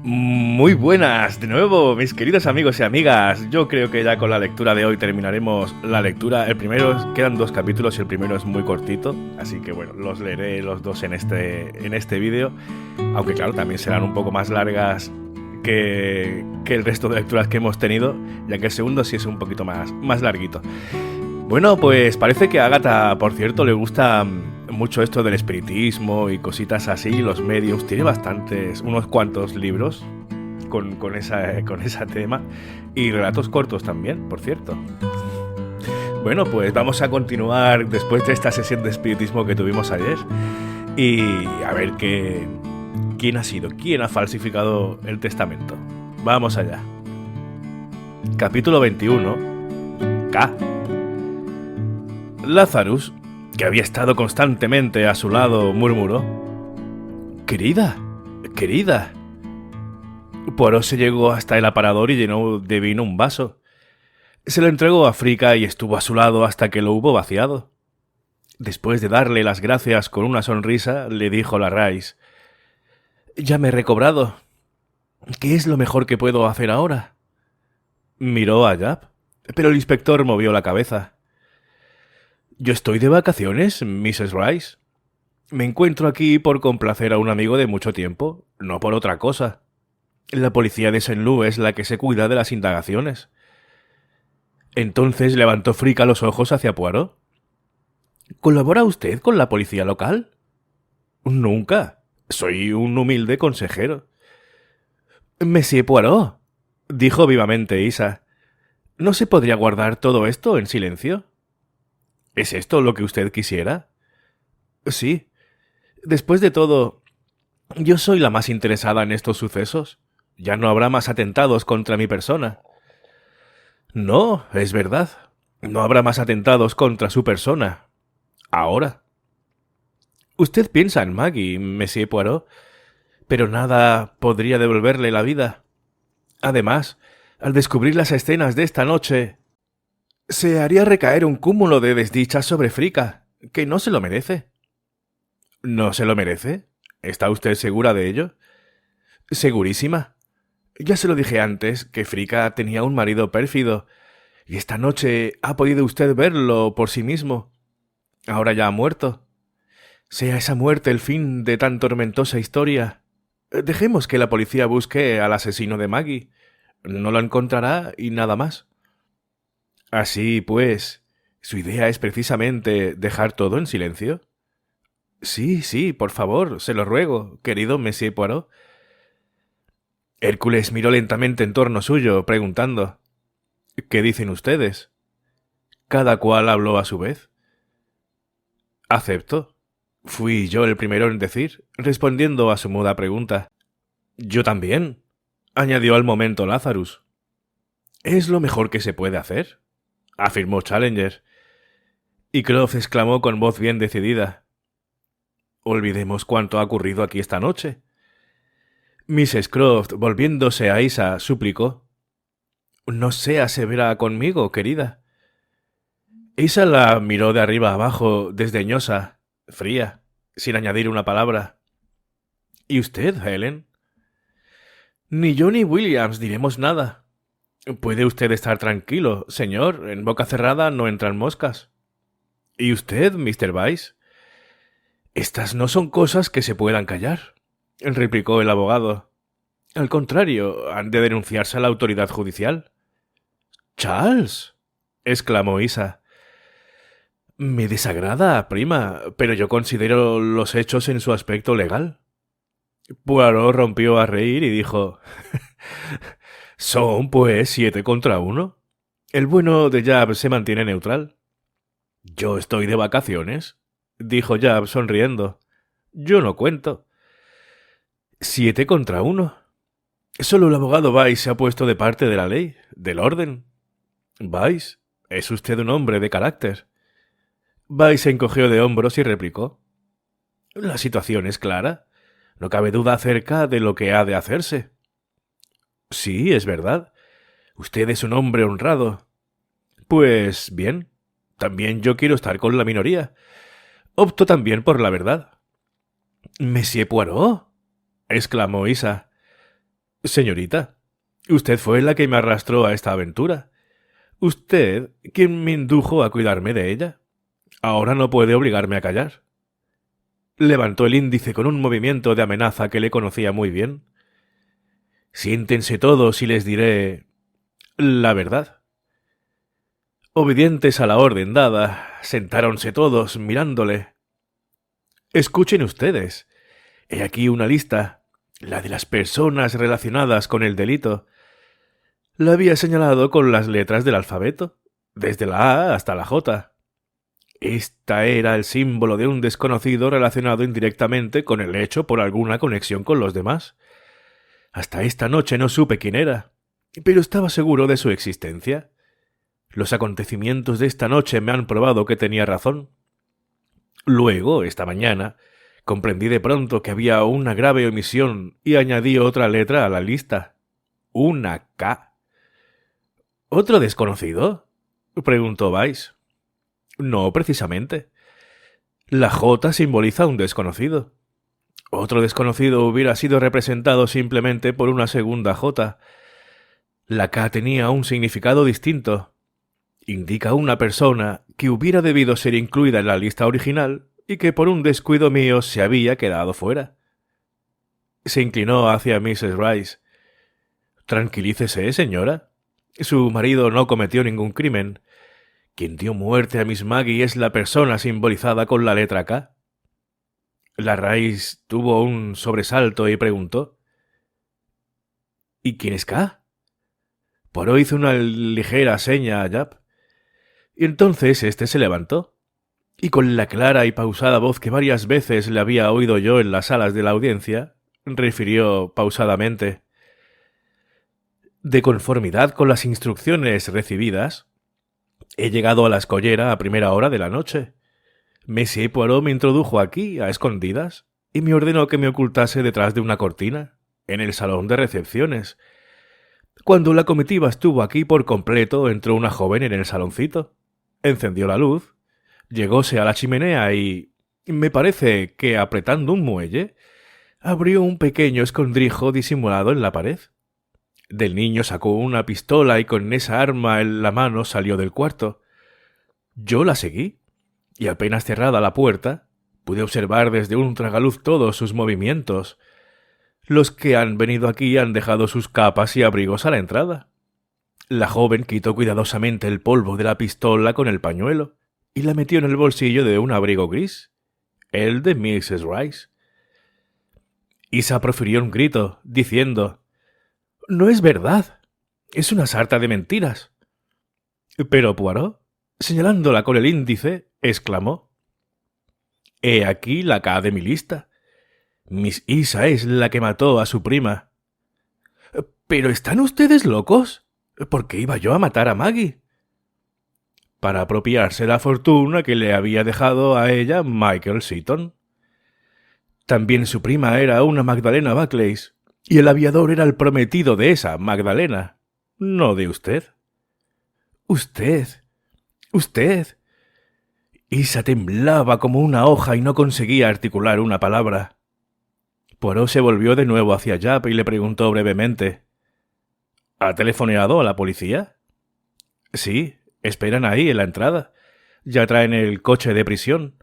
Muy buenas de nuevo, mis queridos amigos y amigas. Yo creo que ya con la lectura de hoy terminaremos la lectura. El primero, quedan 2 capítulos y el primero es muy cortito, así que bueno, los leeré los dos en este vídeo. Aunque claro, también serán un poco más largas que el resto de lecturas que hemos tenido, ya que el segundo sí es un poquito más larguito. Bueno, pues parece que a Agatha, por cierto, le gusta mucho esto del espiritismo y cositas así, los medios. Tiene unos cuantos libros con ese tema y relatos cortos también, por cierto. Bueno, pues vamos a continuar después de esta sesión de espiritismo que tuvimos ayer y a ver quién ha sido, quién ha falsificado el testamento. Vamos allá. Capítulo 21. K. Lazarus, que había estado constantemente a su lado, murmuró: «Querida, querida». Poirot se llegó hasta el aparador y llenó de vino un vaso. Se lo entregó a Fricka y estuvo a su lado hasta que lo hubo vaciado. Después de darle las gracias con una sonrisa, le dijo Larrais: «Ya me he recobrado. ¿Qué es lo mejor que puedo hacer ahora?» Miró a Japp, pero el inspector movió la cabeza. «Yo estoy de vacaciones, Mrs. Rice. Me encuentro aquí por complacer a un amigo de mucho tiempo, no por otra cosa. La policía de Saint Loup es la que se cuida de las indagaciones». Entonces levantó Fricka los ojos hacia Poirot. «¿Colabora usted con la policía local?» «Nunca. Soy un humilde consejero». «Monsieur Poirot», dijo vivamente Isa, «¿no se podría guardar todo esto en silencio?» ¿Es esto lo que usted quisiera? Sí. Después de todo, yo soy la más interesada en estos sucesos. Ya no habrá más atentados contra mi persona. No, es verdad. No habrá más atentados contra su persona. Ahora. Usted piensa en Maggie, Monsieur Poirot, pero nada podría devolverle la vida. Además, al descubrir las escenas de esta noche, se haría recaer un cúmulo de desdichas sobre Fricka, que no se lo merece. ¿No se lo merece? ¿Está usted segura de ello? Segurísima. Ya se lo dije antes, que Fricka tenía un marido pérfido, y esta noche ha podido usted verlo por sí mismo. Ahora ya ha muerto. Sea esa muerte el fin de tan tormentosa historia. Dejemos que la policía busque al asesino de Maggie. No lo encontrará y nada más. Así pues, ¿su idea es precisamente dejar todo en silencio? Sí, por favor, se lo ruego, querido Monsieur Poirot. Hércules miró lentamente en torno suyo, preguntando: ¿qué dicen ustedes? Cada cual habló a su vez. Acepto. Fui yo el primero en decir, respondiendo a su muda pregunta. Yo también, añadió al momento Lazarus. Es lo mejor que se puede hacer, afirmó Challenger. Y Croft exclamó con voz bien decidida: olvidemos cuánto ha ocurrido aquí esta noche. Mrs. Croft, volviéndose a Isa, suplicó: no sea severa conmigo, querida. Isa la miró de arriba abajo, desdeñosa, fría, sin añadir una palabra. ¿Y usted, Helen? Ni yo ni Williams diremos nada. Puede usted estar tranquilo, señor, en boca cerrada no entran moscas. ¿Y usted, Mr. Vyse? Estas no son cosas que se puedan callar, replicó el abogado. Al contrario, han de denunciarse a la autoridad judicial. —¡Charles! —exclamó Isa. Me desagrada, prima, pero yo considero los hechos en su aspecto legal. Poirot rompió a reír y dijo: son, pues, 7 contra 1. El bueno de Japp se mantiene neutral. Yo estoy de vacaciones, dijo Japp sonriendo. Yo no cuento. 7 contra 1. Solo el abogado Vyse se ha puesto de parte de la ley, del orden. Vyse, es usted un hombre de carácter. Vyse se encogió de hombros y replicó: la situación es clara. No cabe duda acerca de lo que ha de hacerse. Sí, es verdad. Usted es un hombre honrado. Pues bien, también yo quiero estar con la minoría. Opto también por la verdad. —¿Monsieur Poirot? —exclamó Isa. Señorita, usted fue la que me arrastró a esta aventura. Usted quien me indujo a cuidarme de ella. Ahora no puede obligarme a callar. Levantó el índice con un movimiento de amenaza que le conocía muy bien. Siéntense todos y les diré la verdad. Obedientes a la orden dada, sentáronse todos mirándole. Escuchen ustedes. He aquí una lista, la de las personas relacionadas con el delito. La había señalado con las letras del alfabeto, desde la A hasta la J. Esta era el símbolo de un desconocido relacionado indirectamente con el hecho por alguna conexión con los demás. Hasta esta noche no supe quién era, pero estaba seguro de su existencia. Los acontecimientos de esta noche me han probado que tenía razón. Luego, esta mañana, comprendí de pronto que había una grave omisión y añadí otra letra a la lista. Una K. ¿Otro desconocido?, preguntó Weiss. No, precisamente. La J simboliza un desconocido. Otro desconocido hubiera sido representado simplemente por una segunda J. La K tenía un significado distinto. Indica una persona que hubiera debido ser incluida en la lista original y que por un descuido mío se había quedado fuera. Se inclinó hacia Mrs. Rice. Tranquilícese, señora. Su marido no cometió ningún crimen. Quien dio muerte a Miss Maggie es la persona simbolizada con la letra K. La Rice tuvo un sobresalto y preguntó: ¿Y quién es K? Poirot hizo una ligera seña a Japp. Y entonces éste se levantó, y con la clara y pausada voz que varias veces le había oído yo en las salas de la audiencia, refirió pausadamente: de conformidad con las instrucciones recibidas, he llegado a la escollera a primera hora de la noche. Monsieur Poirot me introdujo aquí, a escondidas, y me ordenó que me ocultase detrás de una cortina, en el salón de recepciones. Cuando la comitiva estuvo aquí por completo, entró una joven en el saloncito, encendió la luz, llegóse a la chimenea y, me parece que apretando un muelle, abrió un pequeño escondrijo disimulado en la pared. Del niño sacó una pistola y con esa arma en la mano salió del cuarto. Yo la seguí, y apenas cerrada la puerta, pude observar desde un tragaluz todos sus movimientos. Los que han venido aquí han dejado sus capas y abrigos a la entrada. La joven quitó cuidadosamente el polvo de la pistola con el pañuelo y la metió en el bolsillo de un abrigo gris, el de Mrs. Rice. Isa profirió un grito, diciendo: «No es verdad. Es una sarta de mentiras». Pero Poirot, señalándola con el índice, exclamó: «He aquí la K de mi lista. Miss Isa es la que mató a su prima». «¿Pero están ustedes locos? ¿Por qué iba yo a matar a Maggie?» «Para apropiarse la fortuna que le había dejado a ella Michael Seaton. También su prima era una Magdalena Buckleys, y el aviador era el prometido de esa Magdalena, no de usted». «Usted. Isa temblaba como una hoja y no conseguía articular una palabra. Poirot se volvió de nuevo hacia Japp y le preguntó brevemente: «¿Ha telefoneado a la policía?» «Sí, esperan ahí en la entrada. Ya traen el coche de prisión».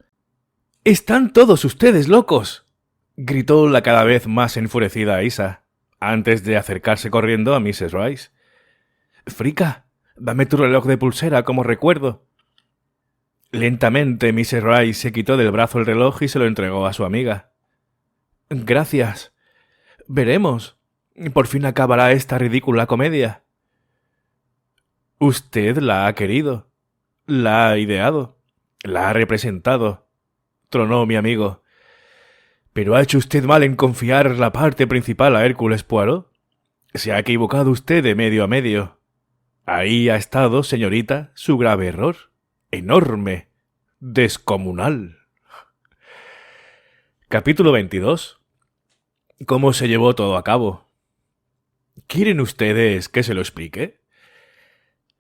«¡Están todos ustedes locos!», gritó la cada vez más enfurecida Isa, antes de acercarse corriendo a Mrs. Rice. «Frica, dame tu reloj de pulsera como recuerdo». Lentamente Mrs. Rice se quitó del brazo el reloj y se lo entregó a su amiga. «Gracias. Veremos. Por fin acabará esta ridícula comedia». «Usted la ha querido, la ha ideado, la ha representado», tronó mi amigo. «Pero ha hecho usted mal en confiar la parte principal a Hércules Poirot. Se ha equivocado usted de medio a medio. Ahí ha estado, señorita, su grave error. Enorme, descomunal». Capítulo 22. ¿Cómo se llevó todo a cabo? ¿Quieren ustedes que se lo explique?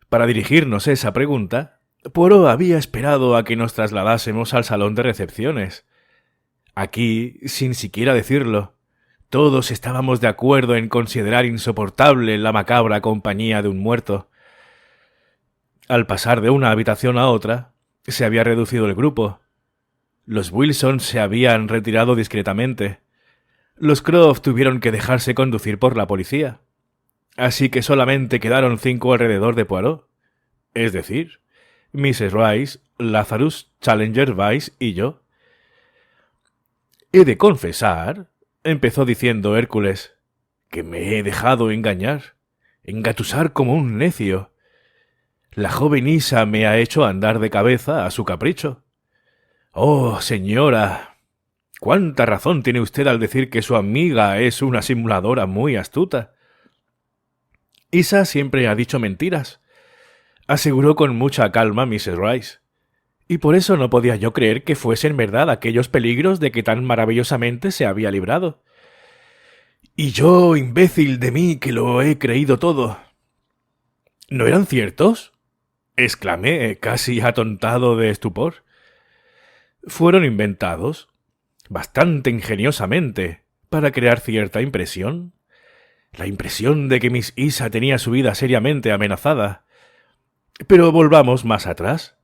Para dirigirnos esa pregunta, Poirot había esperado a que nos trasladásemos al salón de recepciones. Aquí, sin siquiera decirlo, Todos estábamos de acuerdo en considerar insoportable la macabra compañía de un muerto. Al pasar de una habitación a otra, se había reducido el grupo. Los Wilson se habían retirado discretamente. Los Croft tuvieron que dejarse conducir por la policía. Así que solamente quedaron 5 alrededor de Poirot. Es decir, Mrs. Rice, Lazarus, Challenger, Vice y yo. He de confesar, empezó diciendo Hércules, que me he dejado engañar, engatusar como un necio. La joven Isa me ha hecho andar de cabeza a su capricho. Oh, señora, cuánta razón tiene usted al decir que su amiga es una simuladora muy astuta. Isa siempre ha dicho mentiras, aseguró con mucha calma Mrs. Rice, y por eso no podía yo creer que fuesen verdad aquellos peligros de que tan maravillosamente se había librado. Y yo, imbécil de mí, que lo he creído todo. ¿No eran ciertos?, exclamé, casi atontado de estupor. Fueron inventados, bastante ingeniosamente, para crear cierta impresión. La impresión de que Miss Isa tenía su vida seriamente amenazada. Pero volvamos más atrás.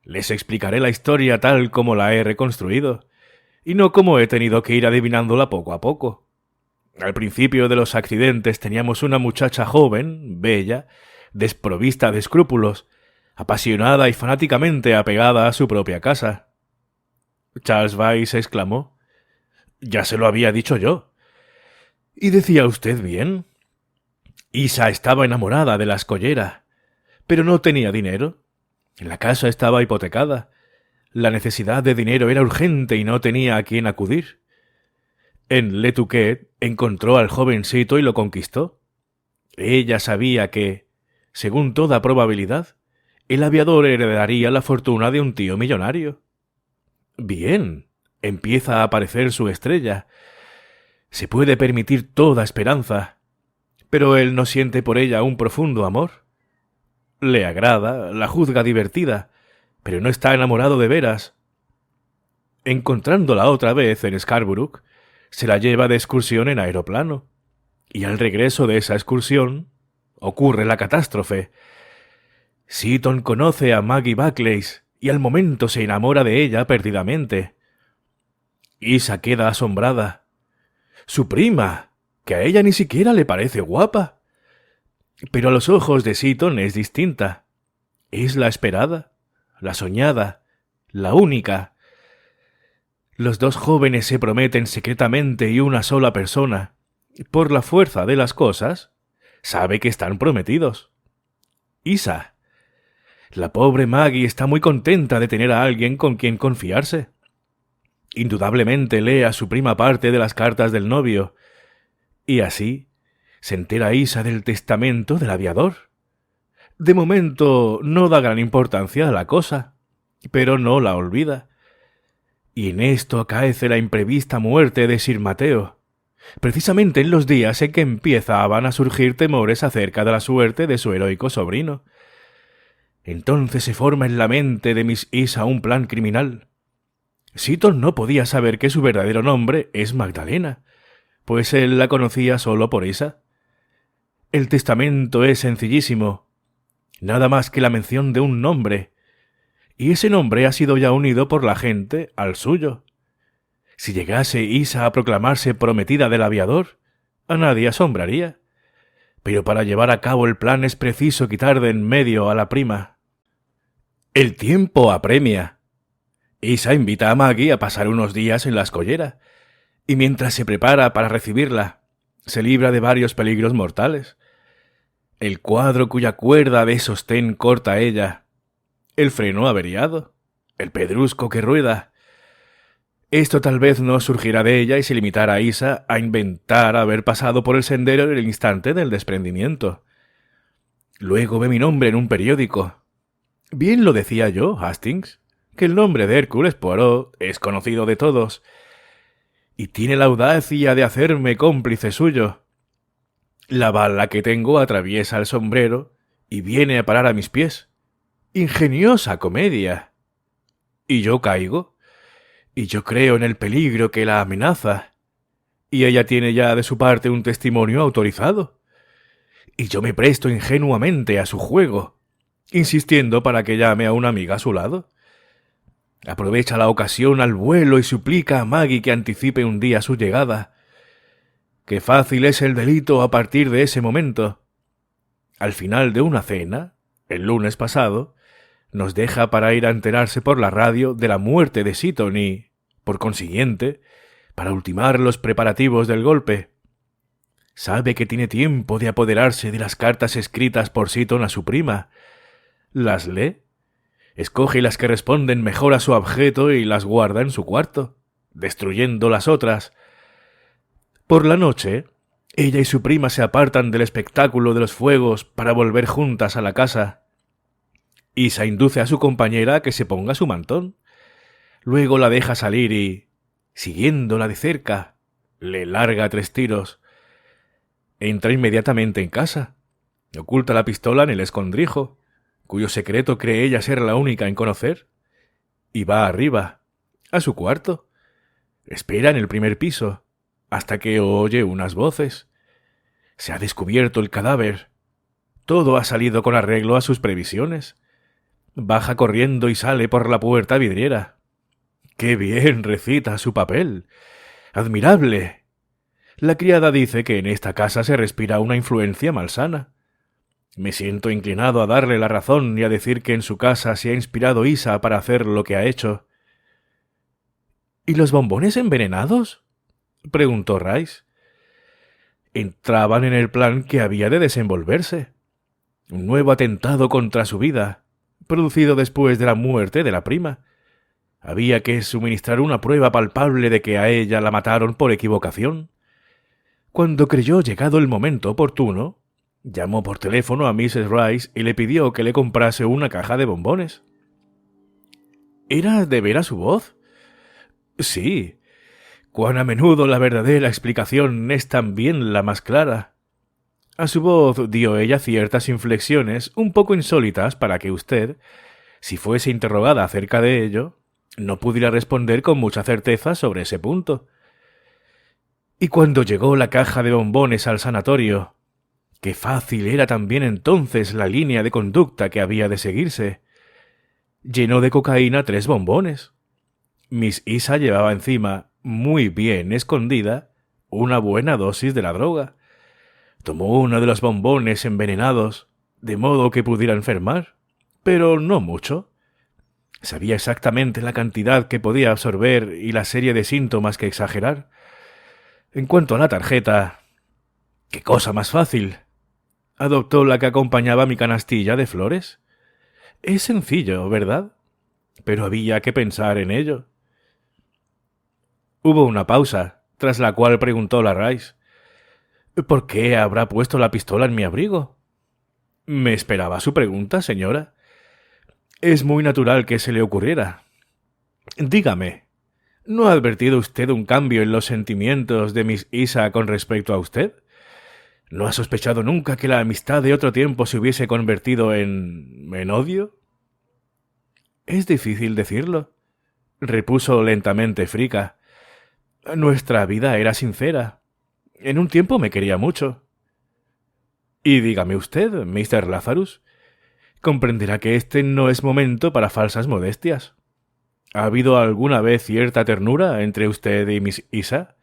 Les explicaré la historia tal como la he reconstruido, y no como he tenido que ir adivinándola poco a poco. Al principio de los accidentes teníamos una muchacha joven, bella, desprovista de escrúpulos, apasionada y fanáticamente apegada a su propia casa. Charles Vice exclamó: «Ya se lo había dicho yo». «¿Y decía usted bien?» Isa estaba enamorada de la escollera, pero no tenía dinero. La casa estaba hipotecada. La necesidad de dinero era urgente y no tenía a quién acudir. En Le Touquet encontró al jovencito y lo conquistó. Ella sabía que, según toda probabilidad, el aviador heredaría la fortuna de un tío millonario. Bien, empieza a aparecer su estrella. Se puede permitir toda esperanza, pero él no siente por ella un profundo amor. Le agrada, la juzga divertida, pero no está enamorado de veras. Encontrándola otra vez en Scarborough, se la lleva de excursión en aeroplano, y al regreso de esa excursión ocurre la catástrofe. Seaton conoce a Maggie Buckley y al momento se enamora de ella perdidamente. Isa queda asombrada. Su prima, que a ella ni siquiera le parece guapa. Pero a los ojos de Seaton es distinta. Es la esperada, la soñada, la única. Los dos jóvenes se prometen secretamente y una sola persona, por la fuerza de las cosas, sabe que están prometidos. Isa. La pobre Maggie está muy contenta de tener a alguien con quien confiarse. Indudablemente lee a su prima parte de las cartas del novio, y así se entera Isa del testamento del aviador. De momento no da gran importancia a la cosa, pero no la olvida. Y en esto acaece la imprevista muerte de Sir Mateo, precisamente en los días en que empezaban a surgir temores acerca de la suerte de su heroico sobrino. Entonces se forma en la mente de Miss Isa un plan criminal. Seaton no podía saber que su verdadero nombre es Magdalena, pues él la conocía solo por Isa. El testamento es sencillísimo, nada más que la mención de un nombre, y ese nombre ha sido ya unido por la gente al suyo. Si llegase Isa a proclamarse prometida del aviador, a nadie asombraría. Pero para llevar a cabo el plan es preciso quitar de en medio a la prima. El tiempo apremia. Isa invita a Maggie a pasar unos días en la escollera, y mientras se prepara para recibirla, se libra de varios peligros mortales. El cuadro cuya cuerda de sostén corta ella, el freno averiado, el pedrusco que rueda. Esto tal vez no surgirá de ella y se limitará a Isa a inventar haber pasado por el sendero en el instante del desprendimiento. Luego ve mi nombre en un periódico. Bien lo decía yo, Hastings, que el nombre de Hércules Poirot es conocido de todos, y tiene la audacia de hacerme cómplice suyo. La bala que tengo atraviesa el sombrero y viene a parar a mis pies. ¡Ingeniosa comedia! Y yo caigo, y yo creo en el peligro que la amenaza, y ella tiene ya de su parte un testimonio autorizado. Y yo me presto ingenuamente a su juego, insistiendo para que llame a una amiga a su lado. Aprovecha la ocasión al vuelo y suplica a Maggie que anticipe un día su llegada. Qué fácil es el delito a partir de ese momento. Al final de una cena, el lunes pasado, nos deja para ir a enterarse por la radio de la muerte de Seaton y, por consiguiente, para ultimar los preparativos del golpe. Sabe que tiene tiempo de apoderarse de las cartas escritas por Seaton a su prima. Las lee, escoge las que responden mejor a su objeto y las guarda en su cuarto, destruyendo las otras. Por la noche, ella y su prima se apartan del espectáculo de los fuegos para volver juntas a la casa. Isa induce a su compañera a que se ponga su mantón. Luego la deja salir y, siguiéndola de cerca, le larga 3 tiros. Entra inmediatamente en casa. Oculta la pistola en el escondrijo, cuyo secreto cree ella ser la única en conocer, y va arriba, a su cuarto. Espera en el primer piso, hasta que oye unas voces. Se ha descubierto el cadáver. Todo ha salido con arreglo a sus previsiones. Baja corriendo y sale por la puerta vidriera. ¡Qué bien recita su papel! ¡Admirable! La criada dice que en esta casa se respira una influencia malsana. Me siento inclinado a darle la razón y a decir que en su casa se ha inspirado Isa para hacer lo que ha hecho. ¿Y los bombones envenenados?, preguntó Rice. Entraban en el plan que había de desenvolverse. Un nuevo atentado contra su vida, producido después de la muerte de la prima. Había que suministrar una prueba palpable de que a ella la mataron por equivocación. Cuando creyó llegado el momento oportuno, llamó por teléfono a Mrs. Rice y le pidió que le comprase una caja de bombones. ¿Era de veras su voz? Sí. Cuán a menudo la verdadera explicación es también la más clara. A su voz dio ella ciertas inflexiones un poco insólitas para que usted, si fuese interrogada acerca de ello, no pudiera responder con mucha certeza sobre ese punto. Y cuando llegó la caja de bombones al sanatorio, qué fácil era también entonces la línea de conducta que había de seguirse. Llenó de cocaína 3 bombones. Miss Isa llevaba encima, muy bien escondida, una buena dosis de la droga. Tomó uno de los bombones envenenados, de modo que pudiera enfermar, pero no mucho. Sabía exactamente la cantidad que podía absorber y la serie de síntomas que exagerar. En cuanto a la tarjeta, ¡qué cosa más fácil! Adoptó la que acompañaba mi canastilla de flores. Es sencillo, ¿verdad? Pero había que pensar en ello. Hubo una pausa, tras la cual preguntó la Rice: ¿por qué habrá puesto la pistola en mi abrigo? ¿Me esperaba su pregunta, señora? Es muy natural que se le ocurriera. Dígame, ¿no ha advertido usted un cambio en los sentimientos de Miss Isa con respecto a usted? ¿No ha sospechado nunca que la amistad de otro tiempo se hubiese convertido en odio? Es difícil decirlo, repuso lentamente Fricka. Nuestra vida era sincera. En un tiempo me quería mucho. Y dígame usted, Mr. Lazarus, comprenderá que este no es momento para falsas modestias. ¿Ha habido alguna vez cierta ternura entre usted y Miss Isa?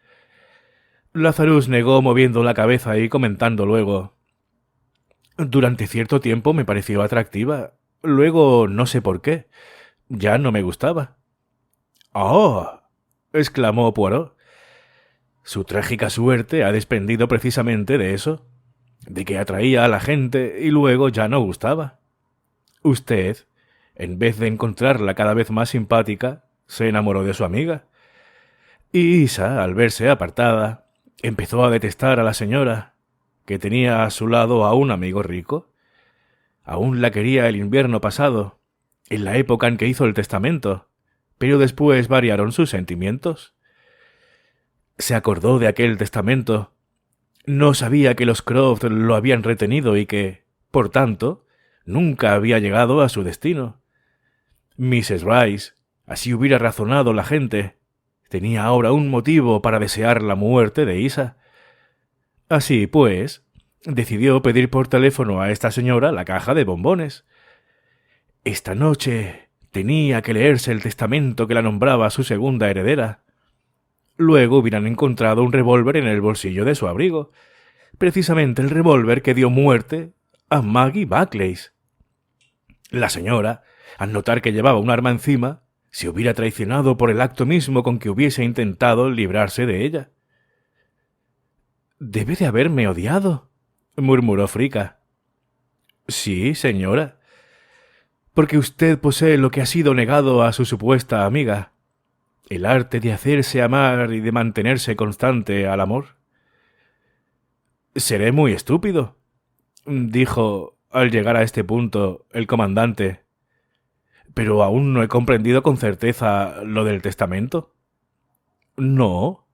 Lazarus negó moviendo la cabeza y comentando luego: durante cierto tiempo me pareció atractiva. Luego, no sé por qué, ya no me gustaba. ¡Oh!, exclamó Poirot. Su trágica suerte ha dependido precisamente de eso, de que atraía a la gente y luego ya no gustaba. Usted, en vez de encontrarla cada vez más simpática, se enamoró de su amiga. Y Isa, al verse apartada, empezó a detestar a la señora, que tenía a su lado a un amigo rico. Aún la quería el invierno pasado, en la época en que hizo el testamento, pero después variaron sus sentimientos. Se acordó de aquel testamento. No sabía que los Croft lo habían retenido y que, por tanto, nunca había llegado a su destino. Mrs. Rice, así hubiera razonado la gente, tenía ahora un motivo para desear la muerte de Isa. Así pues, decidió pedir por teléfono a esta señora la caja de bombones. Esta noche tenía que leerse el testamento que la nombraba su segunda heredera. Luego hubieran encontrado un revólver en el bolsillo de su abrigo, precisamente el revólver que dio muerte a Maggie Buckley. La señora, al notar que llevaba un arma encima, se hubiera traicionado por el acto mismo con que hubiese intentado librarse de ella. «Debe de haberme odiado», murmuró Fricka. «Sí, señora, porque usted posee lo que ha sido negado a su supuesta amiga, el arte de hacerse amar y de mantenerse constante al amor». «Seré muy estúpido», dijo, al llegar a este punto, el comandante. «Pero aún no he comprendido con certeza lo del testamento». «No,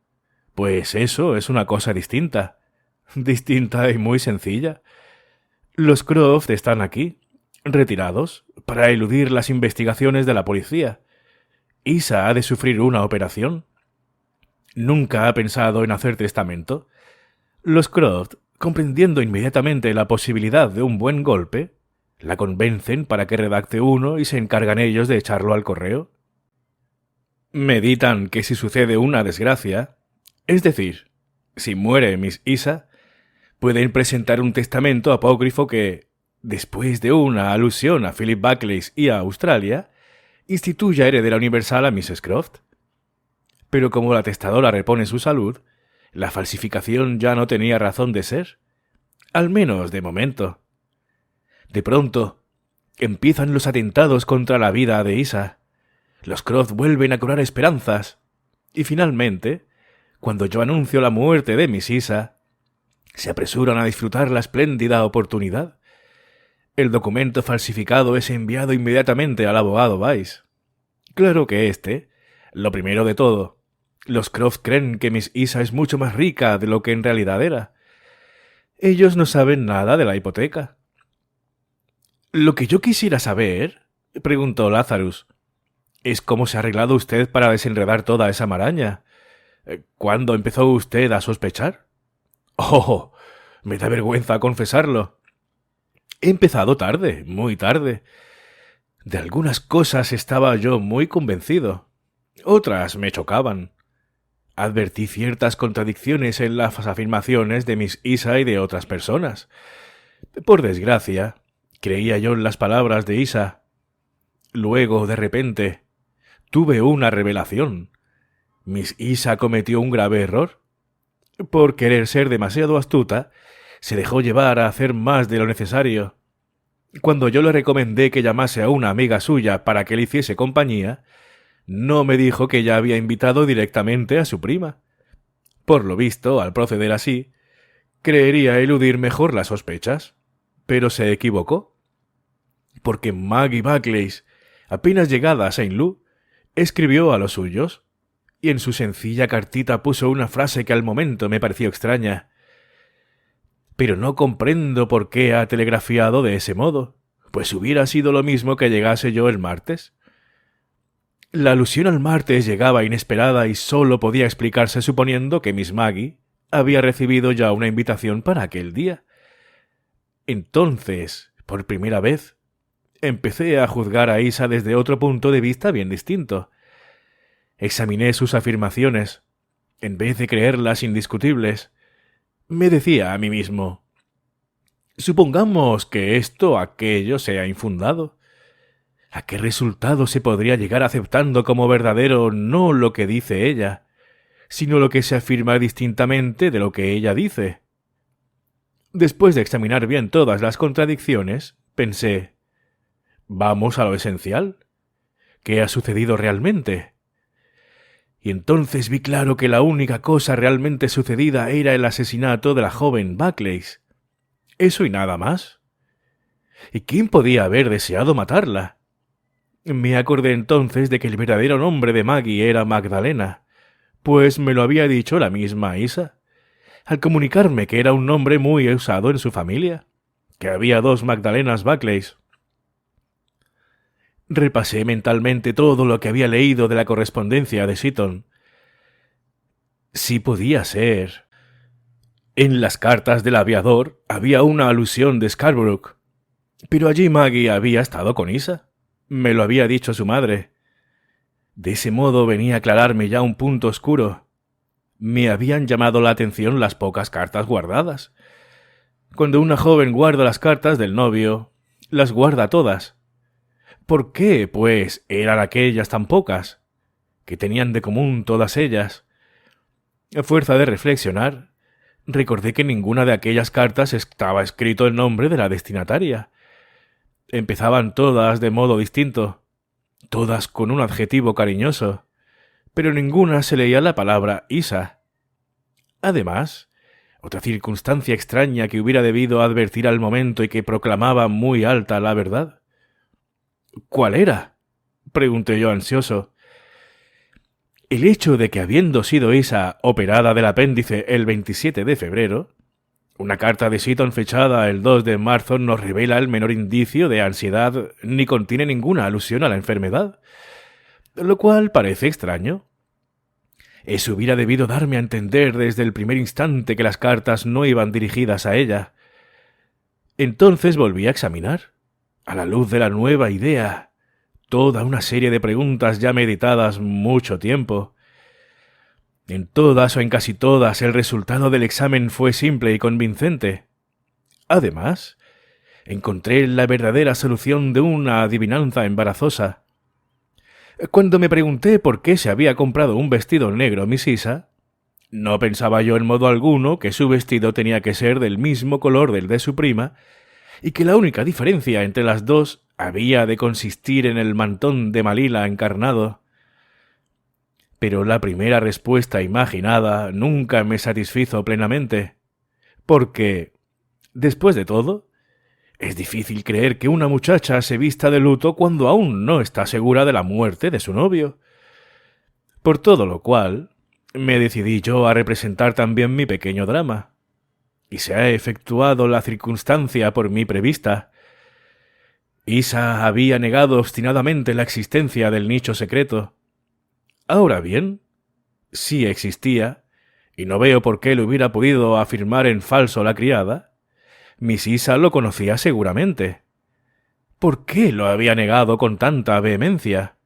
pues eso es una cosa distinta. Distinta y muy sencilla. Los Croft están aquí, retirados, para eludir las investigaciones de la policía. Isa ha de sufrir una operación. Nunca ha pensado en hacer testamento. Los Croft, comprendiendo inmediatamente la posibilidad de un buen golpe, la convencen para que redacte uno y se encargan ellos de echarlo al correo. Meditan que si sucede una desgracia, es decir, si muere Miss Isa, pueden presentar un testamento apócrifo que, después de una alusión a Philip Buckley y a Australia, instituya heredera universal a Mrs. Croft. Pero como la testadora repone su salud, la falsificación ya no tenía razón de ser, al menos de momento. De pronto, empiezan los atentados contra la vida de Isa. Los Croft vuelven a cobrar esperanzas. Y finalmente, cuando yo anuncio la muerte de Miss Isa, se apresuran a disfrutar la espléndida oportunidad. El documento falsificado es enviado inmediatamente al abogado Weiss. Claro que lo primero de todo, los Croft creen que Miss Isa es mucho más rica de lo que en realidad era. Ellos no saben nada de la hipoteca. «Lo que yo quisiera saber», preguntó Lazarus, «es cómo se ha arreglado usted para desenredar toda esa maraña. ¿Cuándo empezó usted a sospechar?» «Oh, me da vergüenza confesarlo. He empezado tarde, muy tarde. De algunas cosas estaba yo muy convencido. Otras me chocaban. Advertí ciertas contradicciones en las afirmaciones de Miss Isa y de otras personas. Por desgracia, creía yo en las palabras de Isa. Luego, de repente, tuve una revelación. Miss Isa cometió un grave error. Por querer ser demasiado astuta, se dejó llevar a hacer más de lo necesario. Cuando yo le recomendé que llamase a una amiga suya para que le hiciese compañía, no me dijo que ya había invitado directamente a su prima. Por lo visto, al proceder así, creería eludir mejor las sospechas, pero se equivocó. Porque Maggie Buckley, apenas llegada a Saint Lou, escribió a los suyos, y en su sencilla cartita puso una frase que al momento me pareció extraña. Pero no comprendo por qué ha telegrafiado de ese modo, pues hubiera sido lo mismo que llegase yo el martes. La alusión al martes llegaba inesperada y sólo podía explicarse suponiendo que Miss Maggie había recibido ya una invitación para aquel día. Entonces, por primera vez, empecé a juzgar a Isa desde otro punto de vista bien distinto. Examiné sus afirmaciones. En vez de creerlas indiscutibles, me decía a mí mismo: supongamos que esto o aquello sea infundado. ¿A qué resultado se podría llegar aceptando como verdadero no lo que dice ella, sino lo que se afirma distintamente de lo que ella dice? Después de examinar bien todas las contradicciones, pensé: vamos a lo esencial. ¿Qué ha sucedido realmente? Y entonces vi claro que la única cosa realmente sucedida era el asesinato de la joven Buckley. Eso y nada más. ¿Y quién podía haber deseado matarla? Me acordé entonces de que el verdadero nombre de Maggie era Magdalena, pues me lo había dicho la misma Isa, al comunicarme que era un nombre muy usado en su familia, que había 2 Magdalenas Buckley. Repasé mentalmente todo lo que había leído de la correspondencia de Seaton. Sí podía ser. En las cartas del aviador había una alusión de Scarborough, pero allí Maggie había estado con Isa. Me lo había dicho su madre. De ese modo venía a aclararme ya un punto oscuro. Me habían llamado la atención las pocas cartas guardadas. Cuando una joven guarda las cartas del novio, las guarda todas. ¿Por qué, pues, eran aquellas tan pocas? ¿Qué tenían de común todas ellas? A fuerza de reflexionar, recordé que en ninguna de aquellas cartas estaba escrito el nombre de la destinataria. Empezaban todas de modo distinto, todas con un adjetivo cariñoso, pero en ninguna se leía la palabra Isa. Además, otra circunstancia extraña que hubiera debido advertir al momento y que proclamaba muy alta la verdad. ¿Cuál era?, pregunté yo ansioso. El hecho de que, habiendo sido Isa operada del apéndice el 27 de febrero, una carta de Seaton fechada el 2 de marzo no revela el menor indicio de ansiedad ni contiene ninguna alusión a la enfermedad, lo cual parece extraño. Eso hubiera debido darme a entender desde el primer instante que las cartas no iban dirigidas a ella. Entonces volví a examinar, a la luz de la nueva idea, toda una serie de preguntas ya meditadas mucho tiempo. En todas o en casi todas el resultado del examen fue simple y convincente. Además, encontré la verdadera solución de una adivinanza embarazosa. Cuando me pregunté por qué se había comprado un vestido negro Miss Isa, no pensaba yo en modo alguno que su vestido tenía que ser del mismo color del de su prima y que la única diferencia entre las dos había de consistir en el mantón de Malila encarnado. Pero la primera respuesta imaginada nunca me satisfizo plenamente, porque, después de todo, es difícil creer que una muchacha se vista de luto cuando aún no está segura de la muerte de su novio. Por todo lo cual, me decidí yo a representar también mi pequeño drama, y se ha efectuado la circunstancia por mí prevista. Isa había negado obstinadamente la existencia del nicho secreto. Ahora bien, sí existía, y no veo por qué le hubiera podido afirmar en falso la criada. Miss Isa lo conocía seguramente. ¿Por qué lo había negado con tanta vehemencia?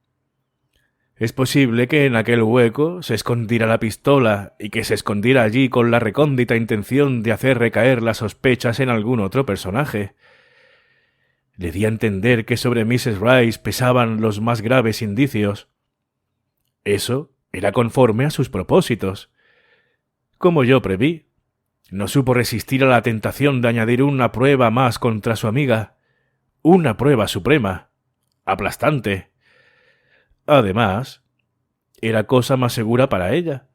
Es posible que en aquel hueco se escondiera la pistola y que se escondiera allí con la recóndita intención de hacer recaer las sospechas en algún otro personaje. Le di a entender que sobre Mrs. Rice pesaban los más graves indicios. Eso era conforme a sus propósitos. Como yo preví, no supo resistir a la tentación de añadir una prueba más contra su amiga, una prueba suprema, aplastante. Además, era cosa más segura para ella.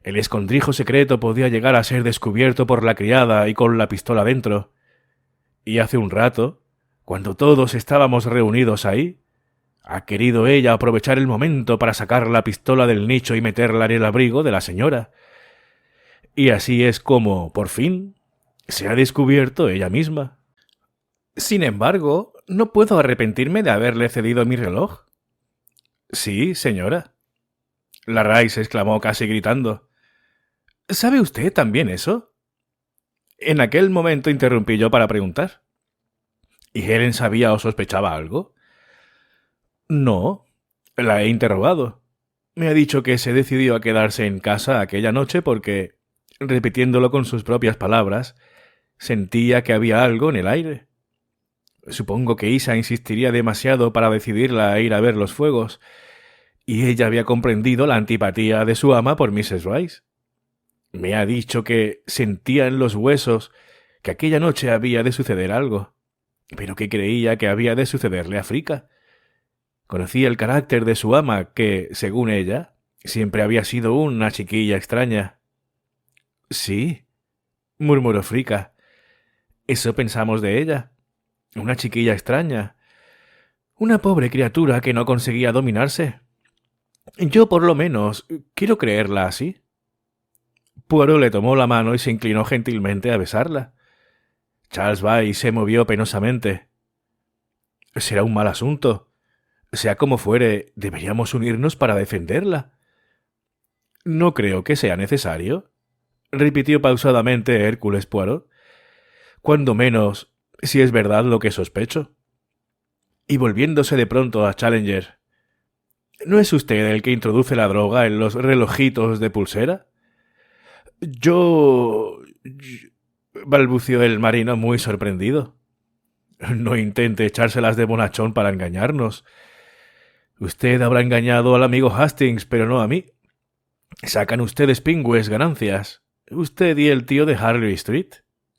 El escondrijo secreto podía llegar a ser descubierto por la criada y con la pistola dentro. Y hace un rato, cuando todos estábamos reunidos ahí, ha querido ella aprovechar el momento para sacar la pistola del nicho y meterla en el abrigo de la señora. Y así es como, por fin, se ha descubierto ella misma. Sin embargo, no puedo arrepentirme de haberle cedido mi reloj. Sí, señora. La Rice exclamó casi gritando. ¿Sabe usted también eso? En aquel momento interrumpí yo para preguntar. ¿Y Helen sabía o sospechaba algo? No, la he interrogado. Me ha dicho que se decidió a quedarse en casa aquella noche porque, repitiéndolo con sus propias palabras, sentía que había algo en el aire. Supongo que Isa insistiría demasiado para decidirla a ir a ver los fuegos, y ella había comprendido la antipatía de su ama por Mrs. Rice. Me ha dicho que sentía en los huesos que aquella noche había de suceder algo, pero que creía que había de sucederle a Fricka. Conocía el carácter de su ama, que, según ella, siempre había sido una chiquilla extraña. Sí, murmuró Fricka. Eso pensamos de ella. Una chiquilla extraña. Una pobre criatura que no conseguía dominarse. Yo, por lo menos, quiero creerla así. Poirot le tomó la mano y se inclinó gentilmente a besarla. Charles Bay se movió penosamente. Será un mal asunto. Sea como fuere, deberíamos unirnos para defenderla. No creo que sea necesario, repitió pausadamente Hércules Poirot. Cuando menos, si es verdad lo que sospecho. Y volviéndose de pronto a Challenger. ¿No es usted el que introduce la droga en los relojitos de pulsera? Balbució el marino muy sorprendido. No intente echárselas de bonachón para engañarnos. Usted habrá engañado al amigo Hastings, pero no a mí. Sacan ustedes pingües ganancias. Usted y el tío de Harley Street,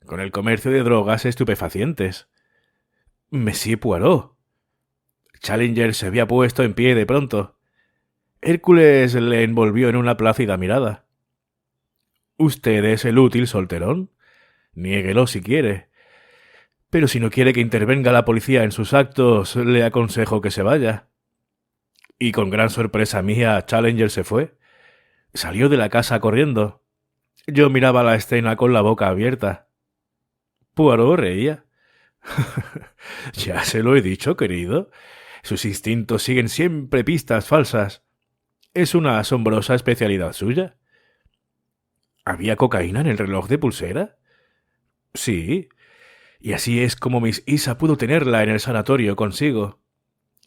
con el comercio de drogas estupefacientes. Monsieur Poirot. Challenger se había puesto en pie de pronto. Hércules le envolvió en una plácida mirada. ¿Usted es el útil solterón? Niéguelo si quiere. Pero si no quiere que intervenga la policía en sus actos, le aconsejo que se vaya. Y con gran sorpresa mía, Challenger se fue. Salió de la casa corriendo. Yo miraba la escena con la boca abierta. Poirot reía. Ya se lo he dicho, querido. Sus instintos siguen siempre pistas falsas. Es una asombrosa especialidad suya. ¿Había cocaína en el reloj de pulsera? Sí. Y así es como Miss Isa pudo tenerla en el sanatorio consigo.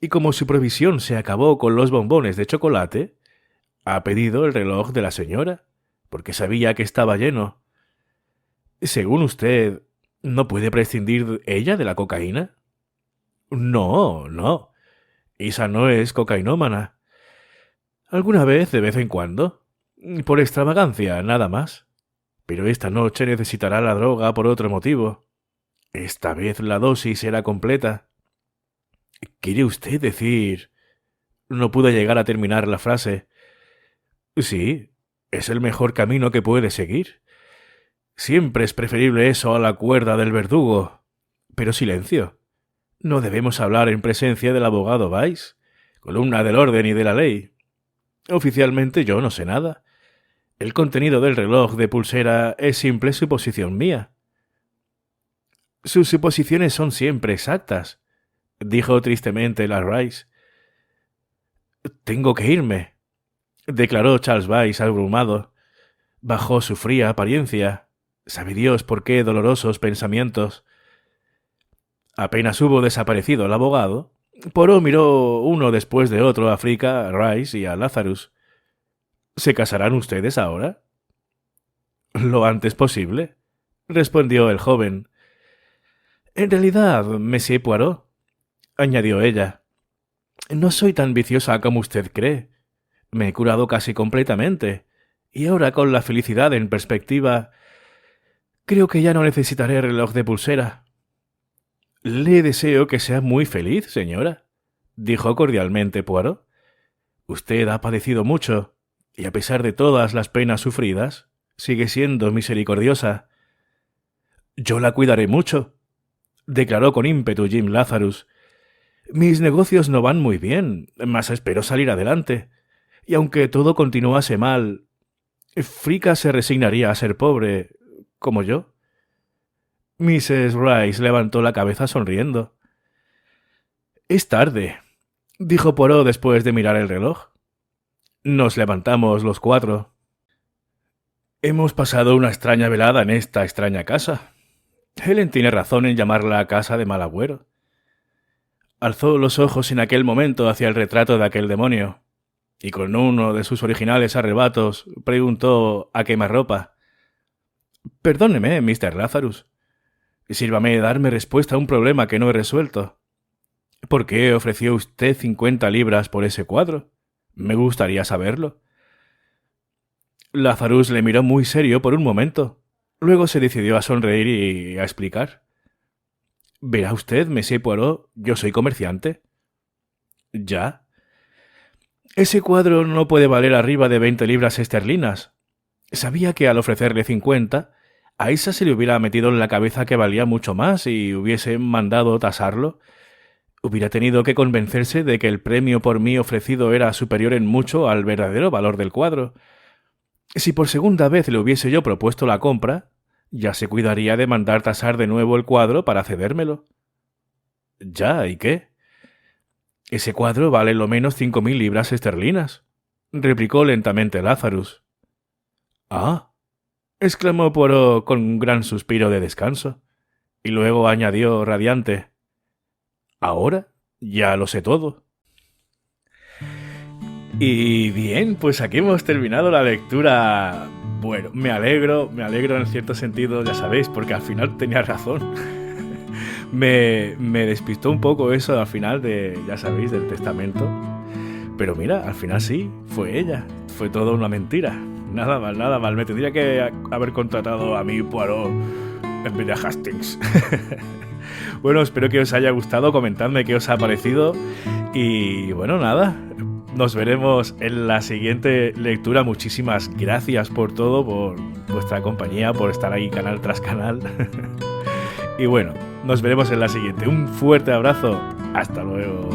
Y como su provisión se acabó con los bombones de chocolate, ha pedido el reloj de la señora, porque sabía que estaba lleno. Según usted, ¿no puede prescindir ella de la cocaína? No, no. Isa no es cocainómana. Alguna vez, de vez en cuando. Por extravagancia, nada más. Pero esta noche necesitará la droga por otro motivo. Esta vez la dosis era completa. ¿Quiere usted decir? No pude llegar a terminar la frase. Sí, es el mejor camino que puede seguir. Siempre es preferible eso a la cuerda del verdugo. Pero silencio. No debemos hablar en presencia del abogado Weiss, columna del orden y de la ley. Oficialmente yo no sé nada. El contenido del reloj de pulsera es simple suposición mía. Sus suposiciones son siempre exactas, dijo tristemente la Rice. Tengo que irme, declaró Charles Weiss abrumado. Bajo su fría apariencia, sabe Dios por qué dolorosos pensamientos. Apenas hubo desaparecido el abogado, Poirot miró uno después de otro a Fricka, a Rice y a Lazarus. ¿Se casarán ustedes ahora? Lo antes posible, respondió el joven. En realidad, Monsieur Poirot, añadió ella, no soy tan viciosa como usted cree. Me he curado casi completamente, y ahora con la felicidad en perspectiva, creo que ya no necesitaré reloj de pulsera. Le deseo que sea muy feliz, señora, dijo cordialmente Poirot. Usted ha padecido mucho, y a pesar de todas las penas sufridas, sigue siendo misericordiosa. Yo la cuidaré mucho, declaró con ímpetu Jim Lazarus. Mis negocios no van muy bien, mas espero salir adelante. Y aunque todo continuase mal, Fricka se resignaría a ser pobre, como yo. Mrs. Rice levantó la cabeza sonriendo. Es tarde, dijo Poirot después de mirar el reloj. Nos levantamos los cuatro. Hemos pasado una extraña velada en esta extraña casa. Helen tiene razón en llamarla casa de mal agüero. Alzó los ojos en aquel momento hacia el retrato de aquel demonio, y con uno de sus originales arrebatos preguntó a quemarropa. Perdóneme, Mr. Lazarus. Sírvame darme respuesta a un problema que no he resuelto. ¿Por qué ofreció usted 50 libras por ese cuadro? Me gustaría saberlo. Lazarus le miró muy serio por un momento. Luego se decidió a sonreír y a explicar. Verá usted, Monsieur Poirot, yo soy comerciante. ¿Ya? Ese cuadro no puede valer arriba de 20 libras esterlinas. Sabía que al ofrecerle 50, a Isa se le hubiera metido en la cabeza que valía mucho más y hubiese mandado tasarlo. Hubiera tenido que convencerse de que el premio por mí ofrecido era superior en mucho al verdadero valor del cuadro. Si por segunda vez le hubiese yo propuesto la compra, ya se cuidaría de mandar tasar de nuevo el cuadro para cedérmelo. ¿Ya? ¿Y qué? Ese cuadro vale lo menos 5.000 libras esterlinas, replicó lentamente Lazarus, Ah, exclamó Poirot con un gran suspiro de descanso, y luego añadió radiante: ahora ya lo sé todo. Y bien, pues aquí hemos terminado la lectura. Bueno, me alegro en cierto sentido, ya sabéis, porque al final tenía razón. Me despistó un poco eso al final de, ya sabéis, del testamento. Pero mira, al final sí, fue ella. Fue todo una mentira. Nada mal, nada mal. Me tendría que haber contratado a mí Poirot en vez de a Hastings. Bueno, espero que os haya gustado. Comentadme qué os ha parecido. Y bueno, nada. Nos veremos en la siguiente lectura. Muchísimas gracias por todo, por vuestra compañía, por estar ahí canal tras canal. Y bueno, nos veremos en la siguiente. Un fuerte abrazo. Hasta luego.